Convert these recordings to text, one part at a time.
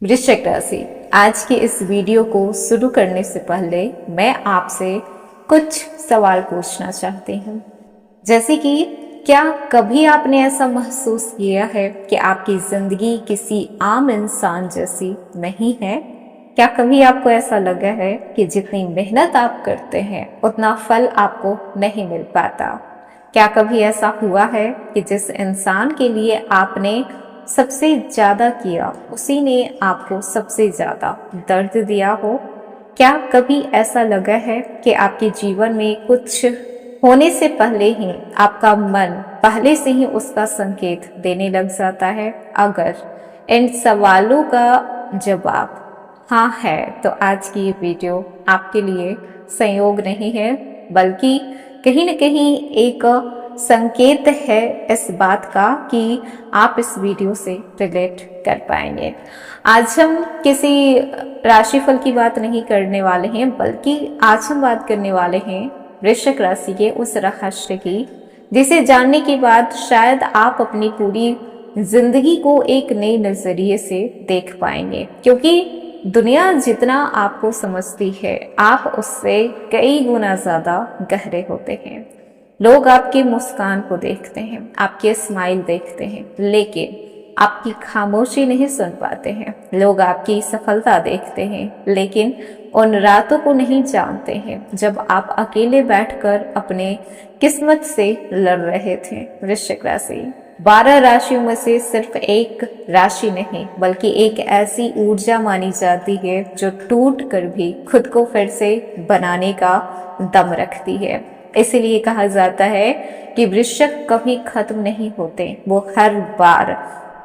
वृश्चिक राशि, आज की इस वीडियो को शुरू करने से पहले मैं आपसे कुछ सवाल पूछना चाहती हूँ। जैसे कि क्या कभी आपने ऐसा महसूस किया है कि आपकी जिंदगी किसी आम इंसान जैसी नहीं है? क्या कभी आपको ऐसा लगा है कि जितनी मेहनत आप करते हैं उतना फल आपको नहीं मिल पाता? क्या कभी ऐसा हुआ है कि जिस इंसान के लिए आपने सबसे ज्यादा किया उसी ने आपको सबसे ज्यादा दर्द दिया हो? क्या कभी ऐसा लगा है कि आपके जीवन में कुछ होने से पहले ही आपका मन पहले से ही उसका संकेत देने लग जाता है? अगर इन सवालों का जवाब हाँ है तो आज की ये वीडियो आपके लिए संयोग नहीं है, बल्कि कहीं न कहीं एक संकेत है इस बात का कि आप इस वीडियो से रिलेट कर पाएंगे। आज हम किसी राशिफल की बात नहीं करने वाले हैं, बल्कि आज हम बात करने वाले हैं वृश्चिक राशि के उस रहस्य की जिसे जानने के बाद शायद आप अपनी पूरी जिंदगी को एक नए नजरिए से देख पाएंगे। क्योंकि दुनिया जितना आपको समझती है आप उससे कई गुना ज्यादा गहरे होते हैं। लोग आपकी मुस्कान को देखते हैं, आपके स्माइल देखते हैं, लेकिन आपकी खामोशी नहीं सुन पाते हैं। लोग आपकी सफलता देखते हैं, लेकिन उन रातों को नहीं जानते हैं जब आप अकेले बैठकर अपने किस्मत से लड़ रहे थे। वृश्चिक राशि 12 राशियों में से सिर्फ एक राशि नहीं, बल्कि एक ऐसी ऊर्जा मानी जाती है जो टूट कर भी खुद को फिर से बनाने का दम रखती है। इसीलिए कहा जाता है कि वृश्चिक कभी खत्म नहीं होते, वो हर बार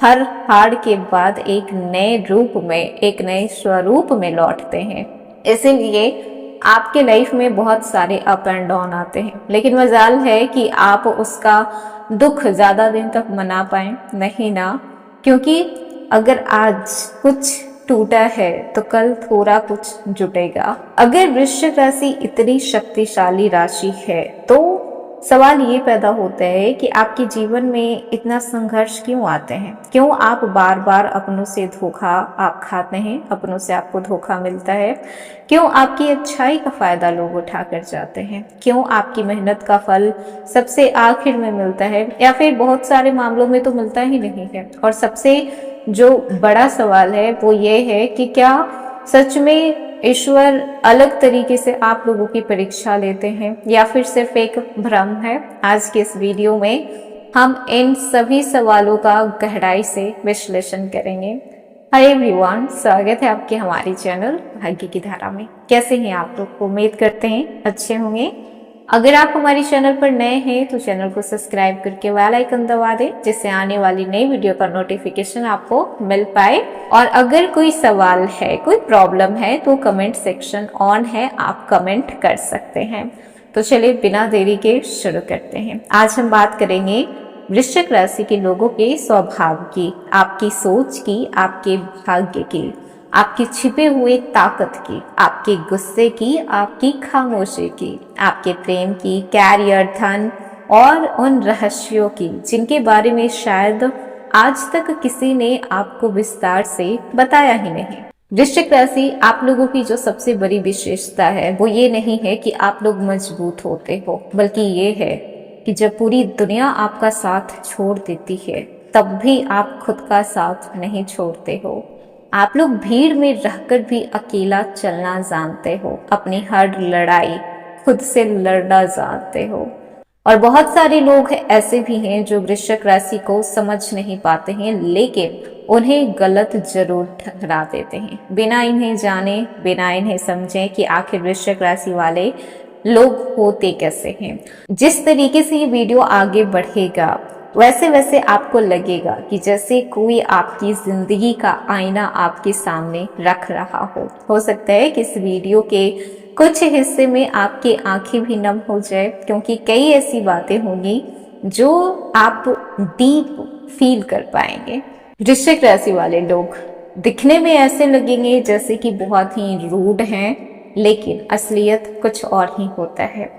हर हार के बाद एक नए रूप में, एक नए स्वरूप में लौटते हैं। इसीलिए आपके लाइफ में बहुत सारे अप एंड डाउन आते हैं, लेकिन मजाल है कि आप उसका दुख ज्यादा दिन तक मना पाए नहीं ना, क्योंकि अगर आज कुछ टूटा है तो कल थोड़ा कुछ जुटेगा। अगर वृश्चिक राशि इतनी शक्तिशाली राशि है तो सवाल ये पैदा होता है कि आपके जीवन में इतना संघर्ष क्यों आते हैं? क्यों आप बार बार अपनों से धोखा आप खाते हैं, अपनों से आपको धोखा मिलता है? क्यों आपकी अच्छाई का फायदा लोग उठा कर जाते हैं? क्यों आपकी मेहनत का फल सबसे आखिर में मिलता है, या फिर बहुत सारे मामलों में तो मिलता ही नहीं है? और सबसे जो बड़ा सवाल है वो ये है कि क्या सच में ईश्वर अलग तरीके से आप लोगों की परीक्षा लेते हैं, या फिर सिर्फ एक भ्रम है? आज के इस वीडियो में हम इन सभी सवालों का गहराई से विश्लेषण करेंगे। हाय एवरीवन, स्वागत है आपके हमारे चैनल भाग्य की धारा में। कैसे हैं आप लोग? उम्मीद करते हैं अच्छे होंगे। अगर आप हमारे चैनल पर नए हैं तो चैनल को सब्सक्राइब करके बेल आइकन दबा दें, जिससे आने वाली नई वीडियो का नोटिफिकेशन आपको मिल पाए। और अगर कोई सवाल है, कोई प्रॉब्लम है तो कमेंट सेक्शन ऑन है, आप कमेंट कर सकते हैं। तो चलिए बिना देरी के शुरू करते हैं। आज हम बात करेंगे वृश्चिक राशि के लोगों के स्वभाव की, आपकी सोच की, आपके भाग्य की, आपकी छिपे हुए ताकत की, आपके गुस्से की, आपकी खामोशी की, आपके प्रेम की, कैरियर, धन और उन रहस्यों की जिनके बारे में शायद आज तक किसी ने आपको विस्तार से बताया ही नहीं। वृश्चिक राशि आप लोगों की जो सबसे बड़ी विशेषता है वो ये नहीं है कि आप लोग मजबूत होते हो, बल्कि ये है कि जब पूरी दुनिया आपका साथ छोड़ देती है तब भी आप खुद का साथ नहीं छोड़ते हो। आप लोग भीड़ में रहकर भी अकेला चलना जानते हो, अपनी हर लड़ाई खुद से लड़ना जानते हो। और बहुत सारे लोग ऐसे भी हैं जो वृश्चिक राशि को समझ नहीं पाते हैं, लेकिन उन्हें गलत जरूर ठहरा देते हैं, बिना इन्हें जाने, बिना इन्हें समझे कि आखिर वृश्चिक राशि वाले लोग होते कैसे हैं। जिस तरीके से ये वीडियो आगे बढ़ेगा वैसे वैसे आपको लगेगा कि जैसे कोई आपकी जिंदगी का आईना आपके सामने रख रहा हो सकता है कि इस वीडियो के कुछ हिस्से में आपकी आंखें भी नम हो जाए, क्योंकि कई ऐसी बातें होंगी जो आप डीप फील कर पाएंगे। वृश्चिक राशि वाले लोग दिखने में ऐसे लगेंगे जैसे कि बहुत ही रूड हैं, लेकिन असलियत कुछ और ही होता है।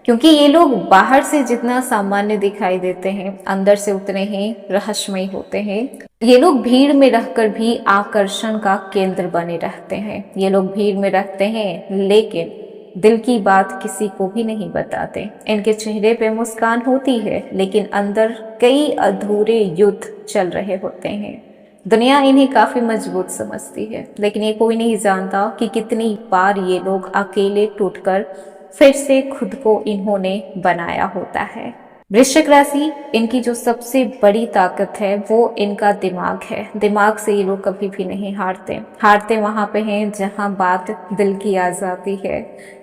क्योंकि ये लोग बाहर से जितना सामान्य दिखाई देते हैं, अंदर से उतने ही रहस्यमय होते हैं। ये लोग भीड़ में रहकर भी आकर्षण का केंद्र बने रहते हैं। ये लोग भीड़ में रहते हैं लेकिन दिल की बात किसी को भी नहीं बताते। इनके चेहरे पे मुस्कान होती है लेकिन अंदर कई अधूरे युद्ध चल रहे होते हैं। दुनिया इन्हें काफी मजबूत समझती है लेकिन ये कोई नहीं जानता कि कितनी बार ये लोग अकेले टूटकर फिर से खुद को इन्होंने बनाया होता है। वृश्चिक राशि, इनकी जो सबसे बड़ी ताकत है वो इनका दिमाग है। दिमाग से ये लोग कभी भी नहीं हारते वहां पे हैं जहां बात दिल की आ जाती है।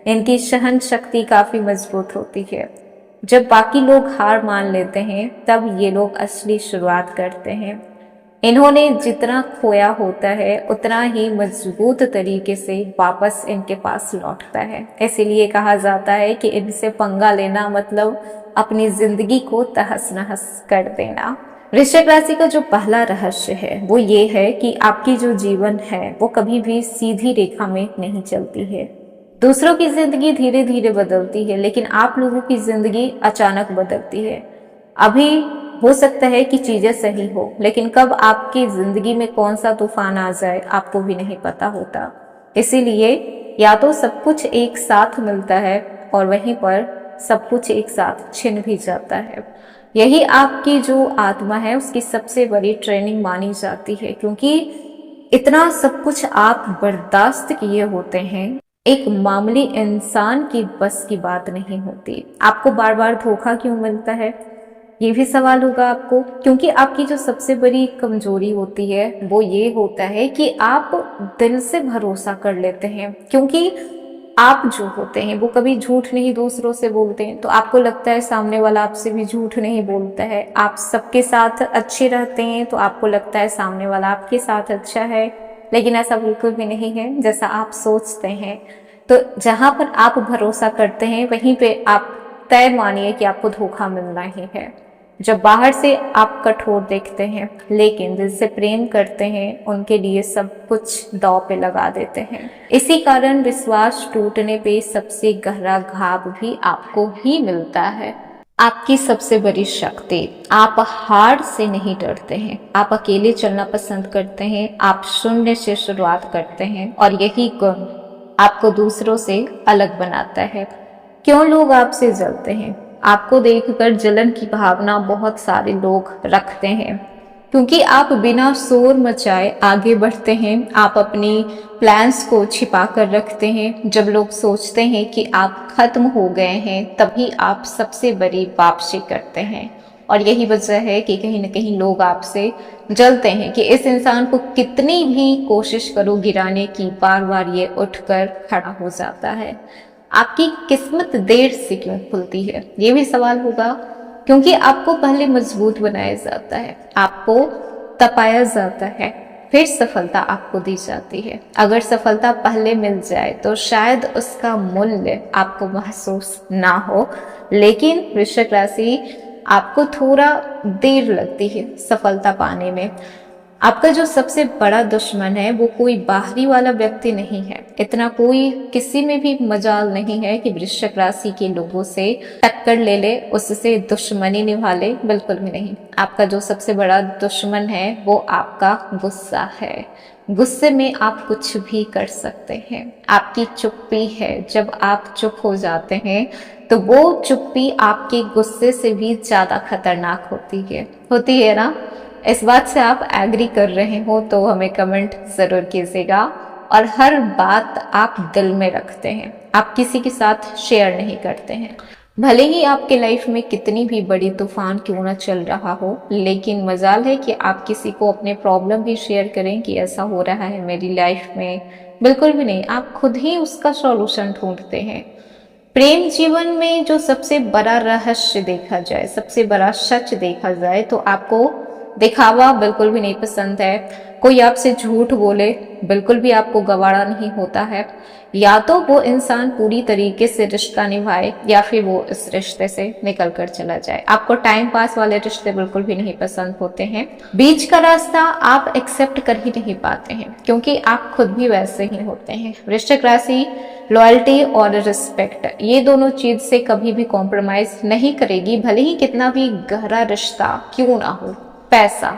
इनकी सहन शक्ति काफी मजबूत होती है। जब बाकी लोग हार मान लेते हैं तब ये लोग असली शुरुआत करते हैं। इन्होंने जितना खोया होता है उतना ही मजबूत तरीके से वापस इनके पास लौटता है। इसीलिए कहा जाता है कि इनसे पंगा लेना मतलब अपनी जिंदगी को तहस नहस कर देना। वृश्चिक राशि का जो पहला रहस्य है वो ये है कि आपकी जो जीवन है वो कभी भी सीधी रेखा में नहीं चलती है। दूसरों की जिंदगी धीरे धीरे बदलती है लेकिन आप लोगों की जिंदगी अचानक बदलती है। अभी हो सकता है कि चीजें सही हो लेकिन कब आपकी जिंदगी में कौन सा तूफान आ जाए आपको भी नहीं पता होता। इसीलिए या तो सब कुछ एक साथ मिलता है और वहीं पर सब कुछ एक साथ छिन भी जाता है। यही आपकी जो आत्मा है उसकी सबसे बड़ी ट्रेनिंग मानी जाती है, क्योंकि इतना सब कुछ आप बर्दाश्त किए होते हैं। एक मामूली इंसान की बस की बात नहीं होती। आपको बार बार धोखा क्यों मिलता है, ये भी सवाल होगा आपको, क्योंकि आपकी जो सबसे बड़ी कमजोरी होती है वो ये होता है कि आप दिल से भरोसा कर लेते हैं। क्योंकि आप जो होते हैं वो कभी झूठ नहीं दूसरों से बोलते हैं, तो आपको लगता है सामने वाला आपसे भी झूठ नहीं बोलता है। आप सबके साथ अच्छे रहते हैं तो आपको लगता है सामने वाला आपके साथ अच्छा है, लेकिन ऐसा बिल्कुल भी नहीं है जैसा आप सोचते हैं। तो जहां पर आप भरोसा करते हैं वहीं पे आप तय मानिए कि आपको धोखा मिलना ही है। जब बाहर से आप कठोर देखते हैं लेकिन दिल से प्रेम करते हैं, उनके लिए सब कुछ दांव पे लगा देते हैं। इसी कारण विश्वास टूटने पे सबसे गहरा घाव भी आपको ही मिलता है। आपकी सबसे बड़ी शक्ति, आप हार से नहीं डरते हैं, आप अकेले चलना पसंद करते हैं, आप शून्य से शुरुआत करते हैं और यही गुण आपको दूसरों से अलग बनाता है। क्यों लोग आपसे जलते हैं? आपको देखकर जलन की भावना बहुत सारे लोग रखते हैं, क्योंकि आप बिना शोर मचाए आगे बढ़ते हैं। आप अपनी प्लान्स को छिपा कर रखते हैं। जब लोग सोचते हैं कि आप खत्म हो गए हैं तभी आप सबसे बड़ी वापसी करते हैं। और यही वजह है कि कहीं न कहीं लोग आपसे जलते हैं कि इस इंसान को कितनी भी कोशिश करो गिराने की, बार बार ये उठकर खड़ा हो जाता है। आपकी किस्मत देर से क्यों खुलती है, ये भी सवाल होगा, क्योंकि आपको पहले मजबूत बनाया जाता है, आपको तपाया जाता है, फिर सफलता आपको दी जाती है। अगर सफलता पहले मिल जाए तो शायद उसका मूल्य आपको महसूस ना हो, लेकिन वृश्चिक राशि आपको थोड़ा देर लगती है सफलता पाने में। आपका जो सबसे बड़ा दुश्मन है वो कोई बाहरी वाला व्यक्ति नहीं है। इतना कोई किसी में भी मजाल नहीं है कि वृश्चिक राशि के लोगों से टक्कर ले ले, उससे दुश्मनी निभा ले, बिल्कुल भी नहीं। आपका जो सबसे बड़ा दुश्मन है वो आपका गुस्सा है। गुस्से में आप कुछ भी कर सकते हैं। आपकी चुप्पी है, जब आप चुप हो जाते हैं तो वो चुप्पी आपके गुस्से से भी ज्यादा खतरनाक होती है ना। इस बात से आप एग्री कर रहे हो तो हमें कमेंट जरूर कीजिएगा। और हर बात आप दिल में रखते हैं, आप किसी के साथ शेयर नहीं करते हैं। भले ही आपके लाइफ में कितनी भी बड़ी तूफान क्यों ना चल रहा हो, लेकिन मजाल है कि आप किसी को अपने प्रॉब्लम भी शेयर करें कि ऐसा हो रहा है मेरी लाइफ में। बिल्कुल भी नहीं, आप खुद ही उसका सॉल्यूशन ढूंढते हैं। प्रेम जीवन में जो सबसे बड़ा रहस्य देखा जाए, सबसे बड़ा सच देखा जाए तो आपको दिखावा बिल्कुल भी नहीं पसंद है। कोई आपसे झूठ बोले बिल्कुल भी आपको गवारा नहीं होता है। या तो वो इंसान पूरी तरीके से रिश्ता निभाए या फिर वो इस रिश्ते से निकल कर चला जाए। आपको टाइम पास वाले रिश्ते बिल्कुल भी नहीं पसंद होते हैं। बीच का रास्ता आप एक्सेप्ट कर ही नहीं पाते हैं, क्योंकि आप खुद भी वैसे ही होते हैं। वृश्चिक राशि लॉयल्टी और रिस्पेक्ट, ये दोनों चीज से कभी भी कॉम्प्रोमाइज नहीं करेगी, भले ही कितना भी गहरा रिश्ता क्यों ना हो। पैसा,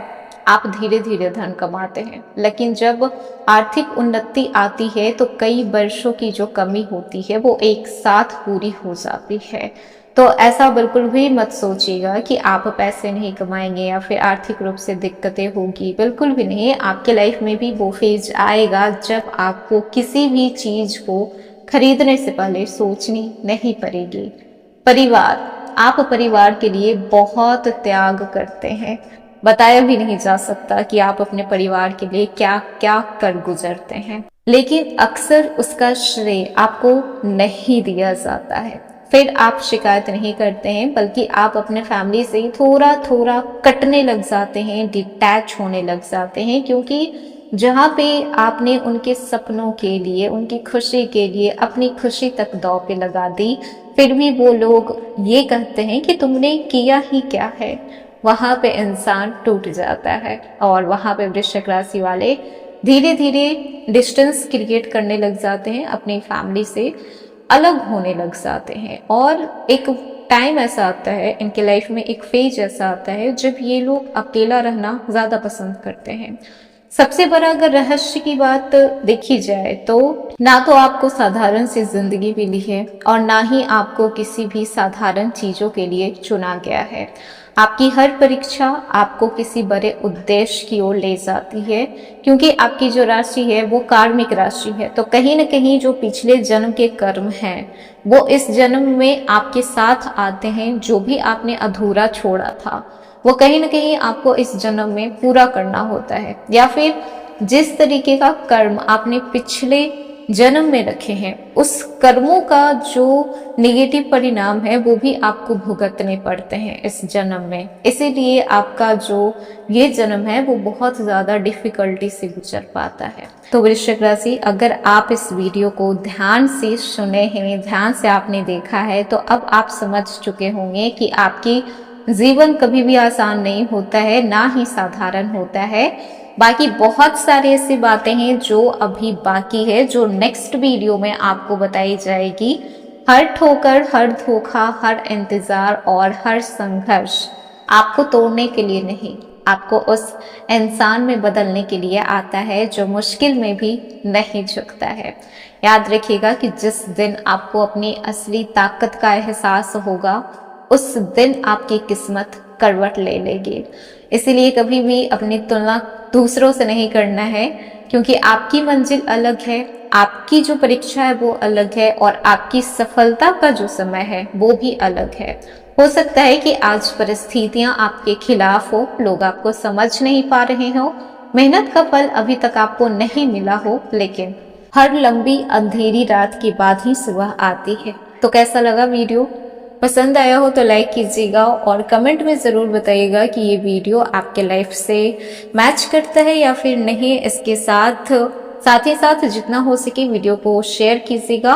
आप धीरे धीरे धन कमाते हैं, लेकिन जब आर्थिक उन्नति आती है तो कई वर्षों की जो कमी होती है वो एक साथ पूरी हो जाती है। तो ऐसा बिल्कुल भी मत सोचिएगा कि आप पैसे नहीं कमाएंगे या फिर आर्थिक रूप से दिक्कतें होगी, बिल्कुल भी नहीं। आपके लाइफ में भी वो फेज आएगा जब आपको किसी भी चीज को खरीदने से पहले सोचनी नहीं पड़ेगी। परिवार, आप परिवार के लिए बहुत त्याग करते हैं। बताया भी नहीं जा सकता कि आप अपने परिवार के लिए क्या क्या कर गुजरते हैं, लेकिन अक्सर उसका श्रेय आपको नहीं दिया जाता है। फिर आप शिकायत नहीं करते हैं, बल्कि आप अपने फैमिली से थोड़ा थोड़ा कटने लग जाते हैं, डिटैच होने लग जाते हैं, क्योंकि जहाँ पे आपने उनके सपनों के लिए, उनकी खुशी के लिए अपनी खुशी तक दांव पे लगा दी, फिर भी वो लोग ये कहते हैं कि तुमने किया ही क्या है, वहां पे इंसान टूट जाता है। और वहां पे वृश्चिक राशि वाले धीरे धीरे डिस्टेंस क्रिएट करने लग जाते हैं, अपनी फैमिली से अलग होने लग जाते हैं। और एक टाइम ऐसा आता है इनके लाइफ में, एक फेज ऐसा आता है जब ये लोग अकेला रहना ज्यादा पसंद करते हैं। सबसे बड़ा अगर रहस्य की बात देखी जाए तो ना तो आपको साधारण सी जिंदगी मिली है और ना ही आपको किसी भी साधारण चीजों के लिए चुना गया है। आपकी हर परीक्षा आपको किसी बड़े उद्देश्य की ओर ले जाती है, क्योंकि आपकी जो राशि है वो कार्मिक राशि है। तो कहीं न कहीं जो पिछले जन्म के कर्म हैं वो इस जन्म में आपके साथ आते हैं। जो भी आपने अधूरा छोड़ा था वो कहीं न कहीं आपको इस जन्म में पूरा करना होता है, या फिर जिस तरीके का कर्म आपने पिछले जन्म में रखे हैं उस कर्मों का जो नेगेटिव परिणाम है वो भी आपको भुगतने पड़ते हैं इस जन्म में। इसीलिए आपका जो ये जन्म है वो बहुत ज्यादा डिफिकल्टी से गुजर पाता है। तो वृश्चिक राशि, अगर आप इस वीडियो को ध्यान से सुने हैं, ध्यान से आपने देखा है, तो अब आप समझ चुके होंगे कि आपकी जीवन कभी भी आसान नहीं होता है, ना ही साधारण होता है। बाकी बहुत सारी ऐसी बातें हैं जो अभी बाकी है, जो नेक्स्ट वीडियो में आपको बताई जाएगी। हर ठोकर, हर धोखा, हर इंतजार और हर संघर्ष आपको तोड़ने के लिए नहीं, आपको उस इंसान में बदलने के लिए आता है जो मुश्किल में भी नहीं झुकता है। याद रखिएगा कि जिस दिन आपको अपनी असली ताकत का एहसास होगा उस दिन आपकी किस्मत करवट ले लेगी। इसीलिए कभी भी अपनी तुलना दूसरों से नहीं करना है, क्योंकि आपकी मंजिल अलग है, आपकी जो परीक्षा है वो अलग है और आपकी सफलता का जो समय है वो भी अलग है। हो सकता है कि आज परिस्थितियां आपके खिलाफ हो, लोग आपको समझ नहीं पा रहे हो, मेहनत का फल अभी तक आपको नहीं मिला हो, लेकिन हर लंबी अंधेरी रात के बाद ही सुबह आती है। तो कैसा लगा वीडियो? पसंद आया हो तो लाइक कीजिएगा और कमेंट में ज़रूर बताइएगा कि ये वीडियो आपके लाइफ से मैच करता है या फिर नहीं। इसके साथ ही साथ जितना हो सके वीडियो को शेयर कीजिएगा।